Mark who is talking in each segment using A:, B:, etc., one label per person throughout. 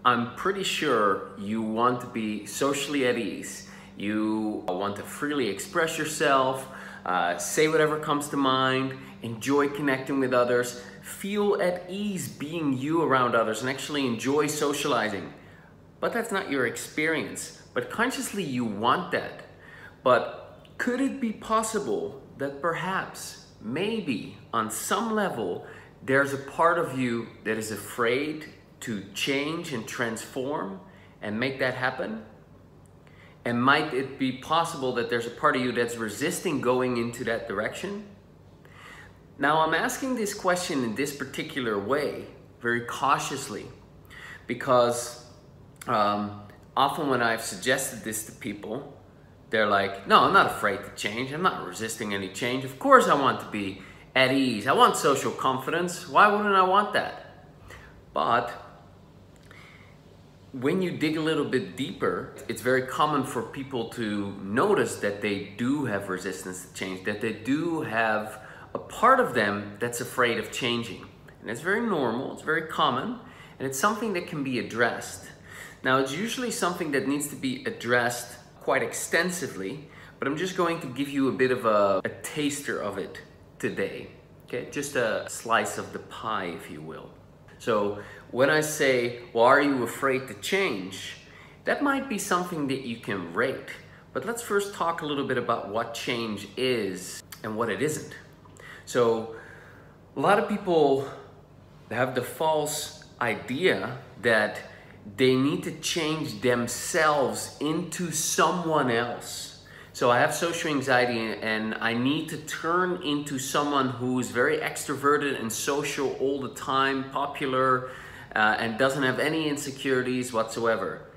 A: I'm pretty sure you want to be socially at ease. You want to freely express yourself, say whatever comes to mind, enjoy connecting with others, feel at ease being you around others, and actually enjoy socializing. But that's not your experience. But consciously you want that. But could it be possible that perhaps, maybe, on some level, there's a part of you that is afraid to change and transform and make that happen? And might it be possible that there's a part of you that's resisting going into that direction? Now, I'm asking this question in this particular way, very cautiously, because often when I've suggested this to people, they're like, no, I'm not afraid to change. I'm not resisting any change. Of course I want to be at ease. I want social confidence. Why wouldn't I want that? But when you dig a little bit deeper, it's very common for people to notice that they do have resistance to change, that they do have a part of them that's afraid of changing. And it's very normal, it's very common, and it's something that can be addressed. Now, it's usually something that needs to be addressed quite extensively, but I'm just going to give you a bit of a taster of it today. Okay, just a slice of the pie, if you will. So when I say, well, are you afraid to change? That might be something that you can rate. But let's first talk a little bit about what change is and what it isn't. So a lot of people have the false idea that they need to change themselves into someone else. So I have social anxiety and I need to turn into someone who's very extroverted and social all the time, popular, and doesn't have any insecurities whatsoever.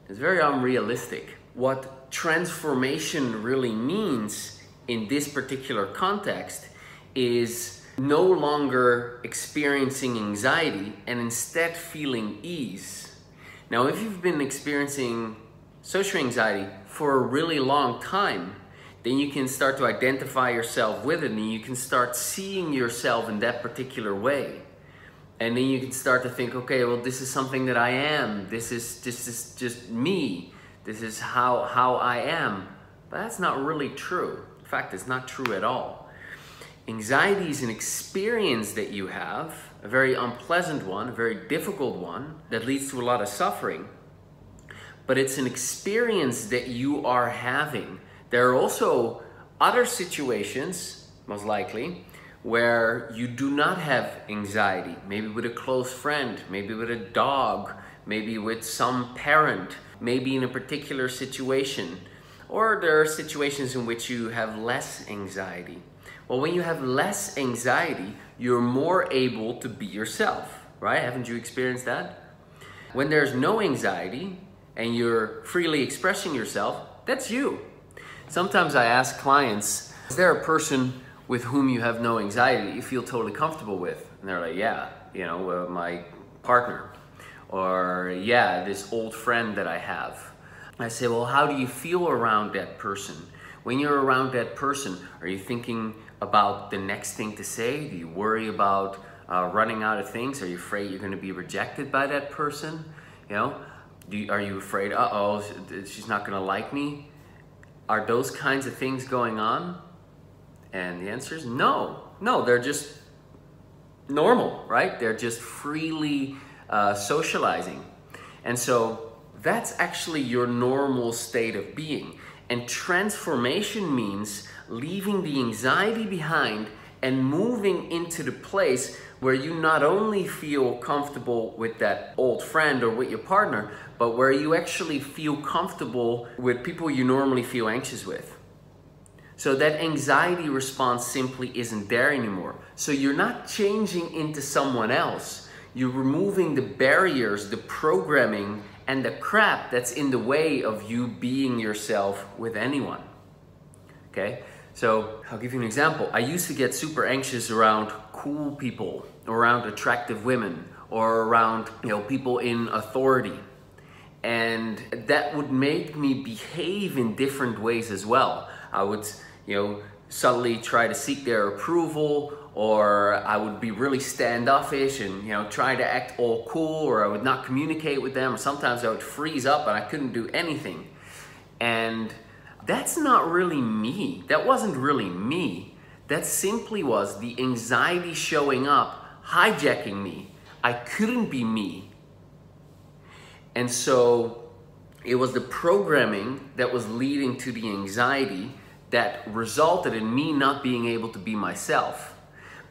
A: It's very unrealistic. What transformation really means in this particular context is no longer experiencing anxiety and instead feeling ease. Now, if you've been experiencing social anxiety for a really long time, then you can start to identify yourself with it and you can start seeing yourself in that particular way. And then you can start to think, okay, well, this is something that I am. This is just me. This is how I am. But that's not really true. In fact, it's not true at all. Anxiety is an experience that you have, a very unpleasant one, a very difficult one that leads to a lot of suffering. But it's an experience that you are having. There are also other situations, most likely, where you do not have anxiety. Maybe with a close friend, maybe with a dog, maybe with some parent, maybe in a particular situation. Or there are situations in which you have less anxiety. Well, when you have less anxiety, you're more able to be yourself, right? Haven't you experienced that? When there's no anxiety, and you're freely expressing yourself, that's you. Sometimes I ask clients, is there a person with whom you have no anxiety that you feel totally comfortable with? And they're like, yeah, my partner. Or yeah, this old friend that I have. I say, well, how do you feel around that person? When you're around that person, are you thinking about the next thing to say? Do you worry about running out of things? Are you afraid you're gonna be rejected by that person? Are you afraid, uh-oh, she's not gonna like me? Are those kinds of things going on? And the answer is no. No, they're just normal, right? They're just freely socializing. And so that's actually your normal state of being. And transformation means leaving the anxiety behind and moving into the place where you not only feel comfortable with that old friend or with your partner, but where you actually feel comfortable with people you normally feel anxious with. So that anxiety response simply isn't there anymore. So you're not changing into someone else. You're removing the barriers, the programming, and the crap that's in the way of you being yourself with anyone. Okay? So I'll give you an example. I used to get super anxious around cool people, around attractive women, or around people in authority. And that would make me behave in different ways as well. I would subtly try to seek their approval, or I would be really standoffish and, you know, try to act all cool, or I would not communicate with them, or sometimes I would freeze up and I couldn't do anything. And that's not really me. That wasn't really me. That simply was the anxiety showing up, hijacking me. I couldn't be me. And so it was the programming that was leading to the anxiety that resulted in me not being able to be myself.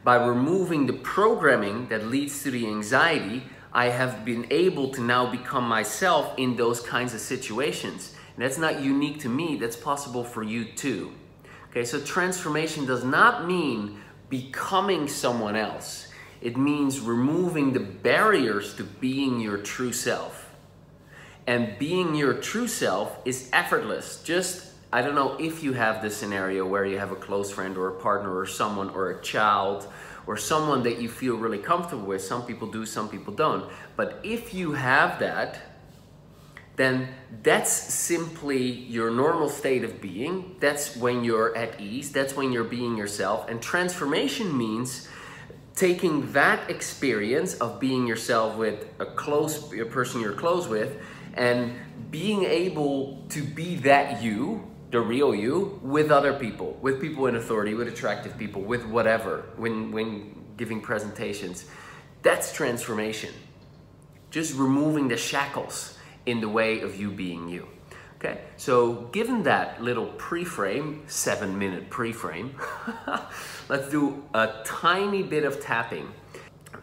A: By removing the programming that leads to the anxiety, I have been able to now become myself in those kinds of situations. And that's not unique to me, that's possible for you too. Okay, so transformation does not mean becoming someone else. It means removing the barriers to being your true self. And being your true self is effortless. Just, I don't know if you have this scenario where you have a close friend or a partner or someone or a child or someone that you feel really comfortable with. Some people do, some people don't. But if you have that, then that's simply your normal state of being. That's when you're at ease. That's when you're being yourself. And transformation means taking that experience of being yourself with a person you're close with, and being able to be that you, the real you, with other people, with people in authority, with attractive people, with whatever, when giving presentations. That's transformation. Just removing the shackles in the way of you being you. Okay, so given that little pre-frame, 7-minute pre-frame, let's do a tiny bit of tapping.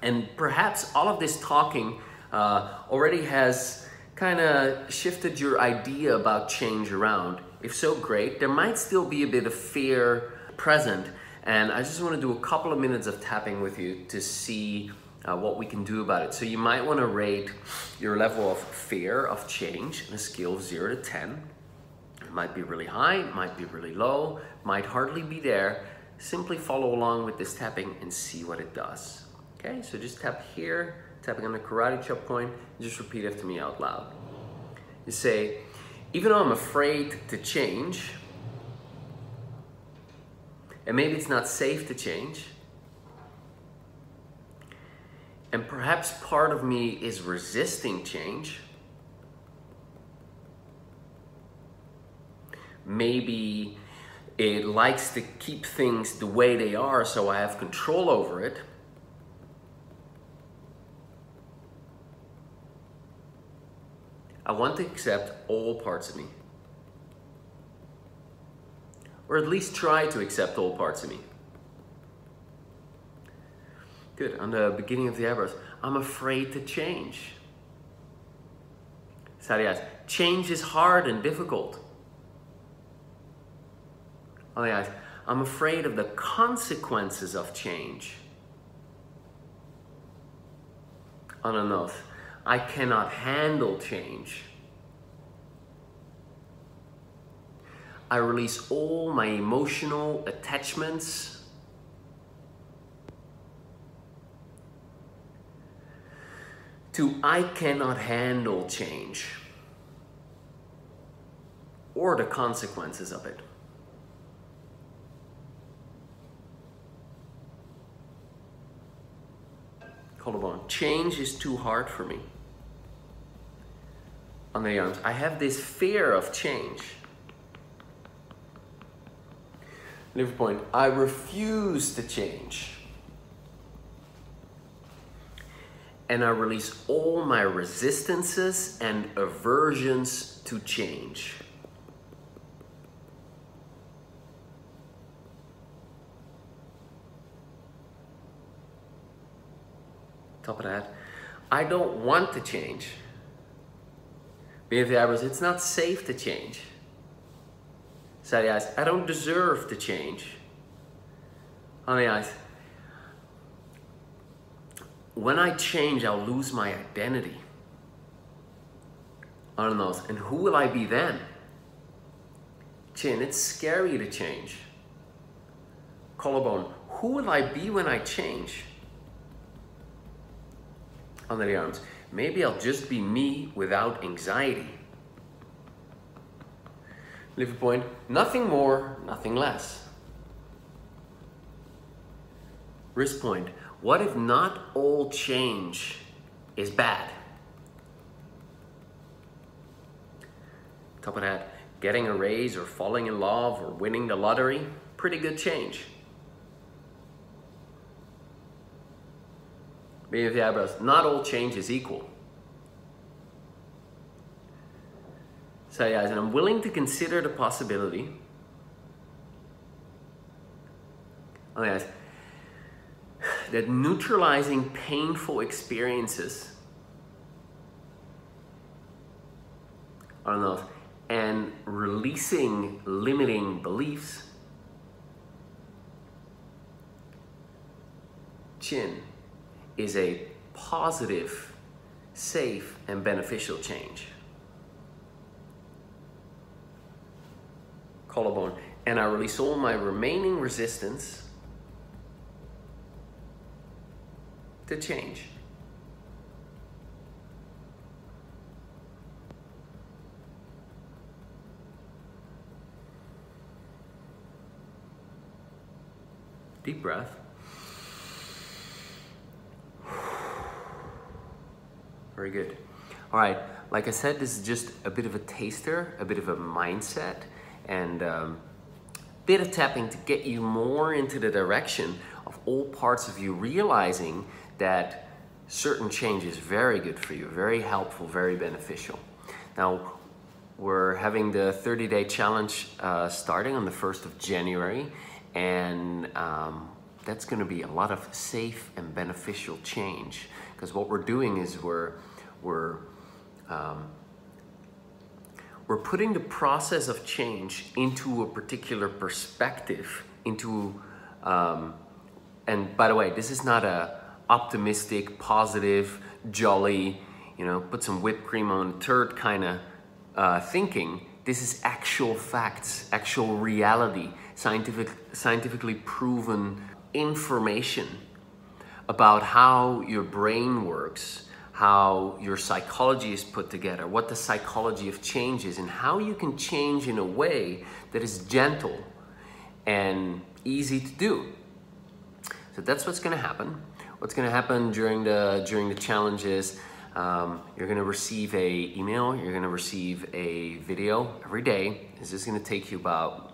A: And perhaps all of this talking already has kind of shifted your idea about change around. If so, great. There might still be a bit of fear present, and I just want to do a couple of minutes of tapping with you to see what we can do about it. So you might want to rate your level of fear of change on a scale of 0 to 10. It might be really high, it might be really low, might hardly be there. Simply follow along with this tapping and see what it does. Okay, so just tap here, tapping on the karate chop point, and just repeat after me out loud. You say, even though I'm afraid to change, and maybe it's not safe to change, and perhaps part of me is resisting change. Maybe it likes to keep things the way they are so I have control over it. I want to accept all parts of me. Or at least try to accept all parts of me. Good, on the beginning of the eyebrows, I'm afraid to change. Side eyes, change is hard and difficult. On the eyes, I'm afraid of the consequences of change. On the nose, I cannot handle change. I release all my emotional attachments. To I cannot handle change or the consequences of it. Collarbone, change is too hard for me. On the arms, I have this fear of change. Liver point, I refuse to change. And I release all my resistances and aversions to change. Top of that, I don't want to change. Beneath the eyebrows, it's not safe to change. Side of the eyes, I don't deserve to change. On the eyes, when I change, I'll lose my identity. On the nose, and who will I be then? Chin, it's scary to change. Collarbone, who will I be when I change? Under the arms, maybe I'll just be me without anxiety. Liver point, nothing more, nothing less. Risk point. What if not all change is bad? Top of that, getting a raise or falling in love or winning the lottery, pretty good change. Maybe the eyebrows, not all change is equal. So guys, and I'm willing to consider the possibility. Oh guys, that neutralizing painful experiences, I don't know, and releasing limiting beliefs, chin, is a positive, safe, and beneficial change. Collarbone, and I release all my remaining resistance to change. Deep breath. Very good. All right, like I said, this is just a bit of a taster, a bit of a mindset, and a bit of tapping to get you more into the direction of all parts of you realizing that certain change is very good for you, very helpful, very beneficial. Now, we're having the 30-day challenge starting on the 1st of January, and that's going to be a lot of safe and beneficial change, because what we're doing is we're putting the process of change into a particular perspective, and by the way, this is not a optimistic, positive, jolly, put some whipped cream on the turd kind of thinking. This is actual facts, actual reality, scientifically proven information about how your brain works, how your psychology is put together, what the psychology of change is, and how you can change in a way that is gentle and easy to do. So that's what's going to happen. What's going to happen during the challenge is you're going to receive a email, you're going to receive a video every day. This is going to take you about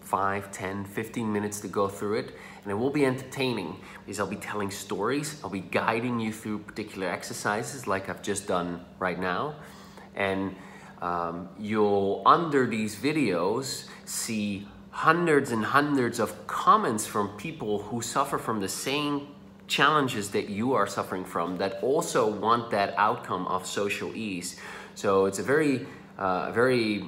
A: 5, 10, 15 minutes to go through it, and it will be entertaining because I'll be telling stories, I'll be guiding you through particular exercises like I've just done right now, and you'll, under these videos, see hundreds and hundreds of comments from people who suffer from the same challenges that you are suffering from, that also want that outcome of social ease. So it's a very, very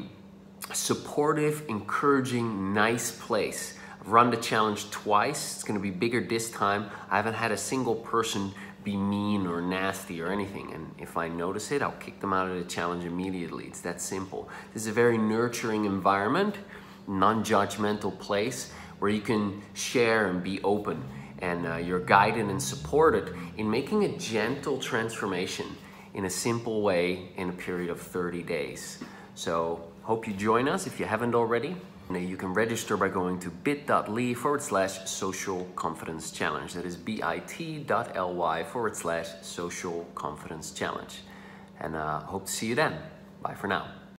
A: supportive, encouraging, nice place. I've run the challenge twice. It's going to be bigger this time. I haven't had a single person be mean or nasty or anything, and if I notice it, I'll kick them out of the challenge immediately. It's that simple. This is a very nurturing environment, non-judgmental place where you can share and be open, and you're guided and supported in making a gentle transformation in a simple way in a period of 30 days. So hope you join us if you haven't already. You can register by going to bit.ly/social confidence challenge. That is bit.ly/social confidence challenge. And hope to see you then. Bye for now.